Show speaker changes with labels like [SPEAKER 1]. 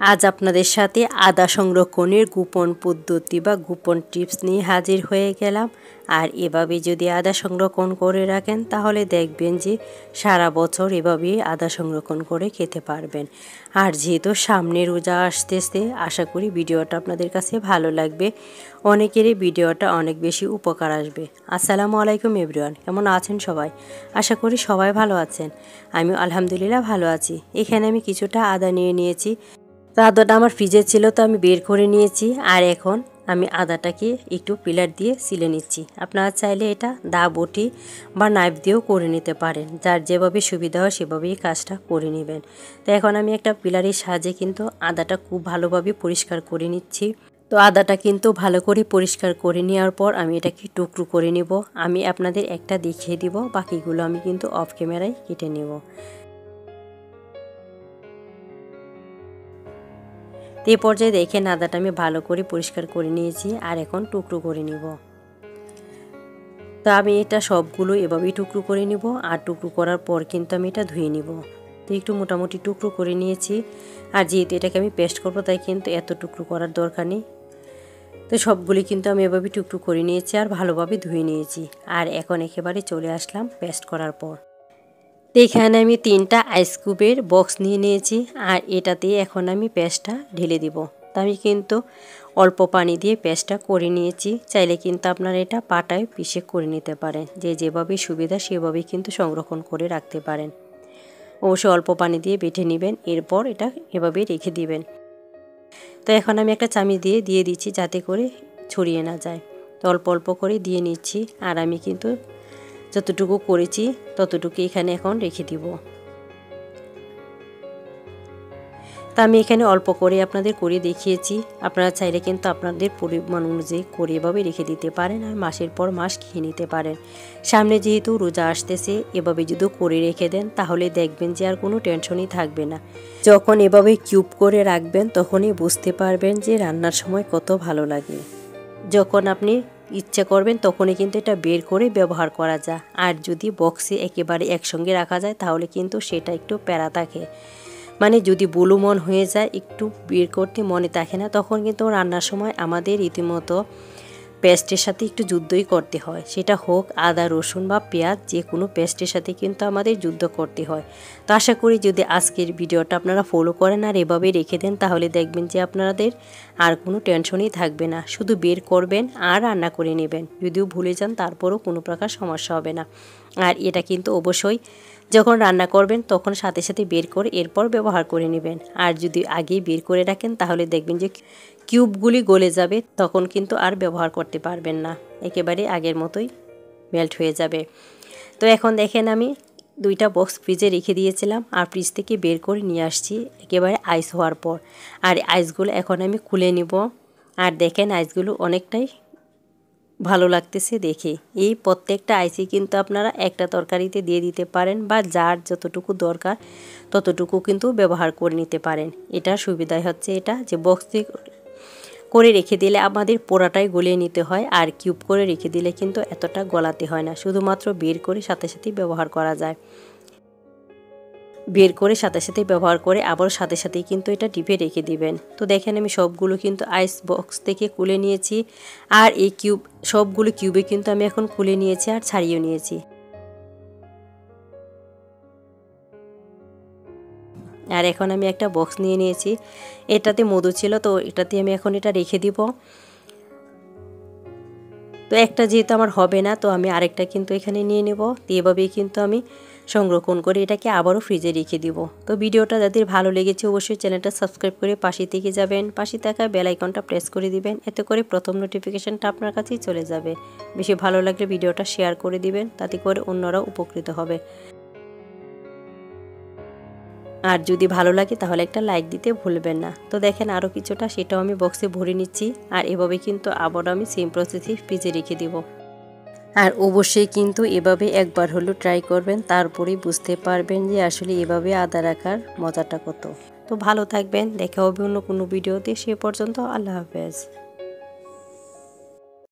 [SPEAKER 1] আজ আপনাদের সাথে আদা সংরক্ষণের গোপন পদ্ধতি বা গোপন টিপস নিয়ে হাজির হয়ে গেলাম। আর এভাবে যদি আদা সংরক্ষণ করে রাখেন তাহলে দেখবেন যে সারা বছর এভাবেই আদা সংরক্ষণ করে খেতে পারবেন। আর যেহেতু সামনে রোজা আসতেছে, আশা করি ভিডিওটা আপনাদের কাছে ভালো লাগবে। অনেকেরই ভিডিওটা অনেক বেশি উপকার আসবে। আসসালামু আলাইকুম এভরিওয়ান, কেমন আছেন সবাই? আশা করি সবাই ভালো আছেন। আমি আলহামদুলিল্লাহ ভালো আছি। এখানে আমি কিছুটা আদা নিয়ে নিয়েছি। তো আদাটা আমার ফ্রিজে ছিল, তো আমি বের করে নিয়েছি। আর এখন আমি আদাটাকে একটু পিলার দিয়ে ছিলে নিচ্ছি। আপনারা চাইলে এটা দা বটি বা নাইফ দিয়েও করে নিতে পারেন, যার যেভাবে সুবিধা হয় সেভাবেই কাজটা করে নেবেন। তো এখন আমি একটা পিলারের সাহায্যে কিন্তু আদাটা খুব ভালোভাবে পরিষ্কার করে নিচ্ছি। তো আদাটা কিন্তু ভালো করে পরিষ্কার করে নেওয়ার পর আমি এটাকে টুকরো করে নিব। আমি আপনাদের একটা দেখিয়ে দিব, বাকিগুলো আমি কিন্তু অফ ক্যামেরায় কেটে নেব। তো এই পর্যায়ে দেখেন আদাটা আমি ভালো করে পরিষ্কার করে নিয়েছি। আর এখন টুকরো করে নিব। তো আমি এটা সবগুলো এভাবেই টুকরো করে নিব। আর টুকরো করার পর কিন্তু আমি এটা ধুয়ে নিব। তো একটু মোটামুটি টুকরো করে নিয়েছি। আর যেহেতু এটাকে আমি পেস্ট করবো, তাই কিন্তু এত টুকরো করার দরকার নেই। তো সবগুলি কিন্তু আমি এভাবে টুকরো করে নিয়েছি আর ভালোভাবে ধুয়ে নিয়েছি। আর এখন একেবারে চলে আসলাম পেস্ট করার পর। তো এখানে আমি 3টা আইস কিউবের বক্স নিয়ে নিয়েছি। আর এটাতে এখন আমি পেস্টটা ঢেলে দিব। তো আমি কিন্তু অল্প পানি দিয়ে পেস্টটা করে নিয়েছি। চাইলে কিন্তু আপনারা এটা পাটায় পিষে করে নিতে পারেন, যেভাবে সুবিধা সেভাবেই কিন্তু সংরক্ষণ করে রাখতে পারেন। অবশ্যই অল্প পানি দিয়ে বেটে নেবেন, এরপর এটা এভাবেই রেখে দিবেন। তো এখন আমি একটা চামচ দিয়ে দিচ্ছি যাতে করে ছড়িয়ে না যায়। তো অল্প অল্প করে দিয়ে নিচ্ছি। আর আমি কিন্তু যতটুকু করেছি ততটুকু এখানে এখন রেখে দিব। তা আমি এখানে অল্প করে আপনাদের করে দেখিয়েছি। আপনারা চাইলে কিন্তু আপনাদের পরিমাণ অনুযায়ী করে এভাবে রেখে দিতে পারেন আর মাসের পর মাস খেয়ে নিতে পারেন। সামনে যেহেতু রোজা আসতেছে, এভাবে যদি করে রেখে দেন তাহলে দেখবেন যে আর কোনো টেনশনই থাকবে না। যখন এভাবে কিউব করে রাখবেন তখনই বুঝতে পারবেন যে রান্নার সময় কত ভালো লাগে। যখন আপনি ইচ্ছা করবেন তখনই কিন্তু এটা বের করে ব্যবহার করা যায়। আর যদি বক্সে একেবারে একসঙ্গে রাখা যায় তাহলে কিন্তু সেটা একটু প্যারা থাকে। মানে যদি বুলু মন হয়ে যায়, একটু বের করতে মনে থাকে না, তখন কিন্তু রান্নার সময় আমাদের রীতিমতো পেস্টের সাথে একটু যুদ্ধই করতে হয়। সেটা হোক আদা রসুন বা পেঁয়াজ, যে কোনো পেস্টের সাথে কিন্তু আমাদের যুদ্ধ করতে হয়। তো আশা করি যদি আজকের ভিডিওটা আপনারা ফলো করেন আর এভাবে রেখে দেন তাহলে দেখবেন যে আপনাদের আর কোনো টেনশনই থাকবে না। শুধু বের করবেন আর রান্না করে নেবেন। যদিও ভুলে যান তারপরও কোনো প্রকার সমস্যা হবে না। আর এটা কিন্তু অবশ্যই যখন রান্না করবেন তখন সাথে সাথে বের করে এরপর ব্যবহার করে নেবেন। আর যদি আগেই বের করে রাখেন তাহলে দেখবেন যে কিউবগুলি গলে যাবে, তখন কিন্তু আর ব্যবহার করতে পারবেন না। একেবারে আগের মতোই মেল্ট হয়ে যাবে। তো এখন দেখেন আমি 2টা বক্স ফ্রিজে রেখে দিয়েছিলাম আর ফ্রিজ থেকে বের করে নিয়ে আসছি একেবারে আইস হওয়ার পর। আর আইসগুলো এখন আমি খুলে নিব। আর দেখেন আইসগুলো অনেকটাই ভালো লাগতেছে দেখে। এই প্রত্যেকটা আইসই কিন্তু আপনারা একটা তরকারিতে দিয়ে দিতে পারেন বা যার যতটুকু দরকার ততটুকু কিন্তু ব্যবহার করে নিতে পারেন। এটার সুবিধাই হচ্ছে এটা যে বক্সে করে রেখে দিলে আমাদের পোড়াটাই গলিয়ে নিতে হয়, আর কিউব করে রেখে দিলে কিন্তু এতটা গলাতে হয় না। শুধুমাত্র বের করে সাথে সাথেই ব্যবহার করা যায়। বের করে সাথে সাথে ব্যবহার করে আবার সাথে সাথেই কিন্তু এটা ডিপে রেখে দিবেন। তো দেখেন আমি সবগুলো কিন্তু আইস বক্স থেকে খুলে নিয়েছি। আর এই সবগুলো কিউবে কিন্তু আমি এখন খুলে নিয়েছি আর ছাড়িয়ে নিয়েছি। আর এখন আমি একটা বক্স নিয়ে নিয়েছি, এটাতে মধু ছিল, তো এটাতে আমি এখন এটা রেখে দিব। তো একটা যেহেতু আমার হবে না, তো আমি আরেকটা কিন্তু এখানে নিয়ে নেব। তো এভাবেই কিন্তু আমি সংরক্ষণ করে এটাকে আবারও ফ্রিজে রেখে দিব। তো ভিডিওটা যাদের ভালো লেগেছে অবশ্যই চ্যানেলটা সাবস্ক্রাইব করে পাশে থেকে যাবেন, পাশে থাকা বেল আইকনটা প্রেস করে দিবেন। এতে করে প্রথম নোটিফিকেশনটা আপনার কাছেই চলে যাবে। বেশি ভালো লাগলে ভিডিওটা শেয়ার করে দিবেন, তাতে করে অন্যরাও উপকৃত হবে। আর যদি ভালো লাগে তাহলে একটা লাইক দিতে ভুলবেন না। তো দেখেন আরও কিছুটা সেটাও আমি বক্সে ভরে নিচ্ছি। আর এভাবে কিন্তু আবারও আমি সেম প্রসেসে ফ্রিজে রেখে দিব। আর অবশ্যই কিন্তু এভাবে একবার হলেও ট্রাই করবেন, তারপরেই বুঝতে পারবেন যে আসলে এভাবে আদা রাখার মজাটা কত। তো ভালো থাকবেন, দেখা হবে অন্য কোনো ভিডিওতে। সে পর্যন্ত আল্লাহ হাফেজ।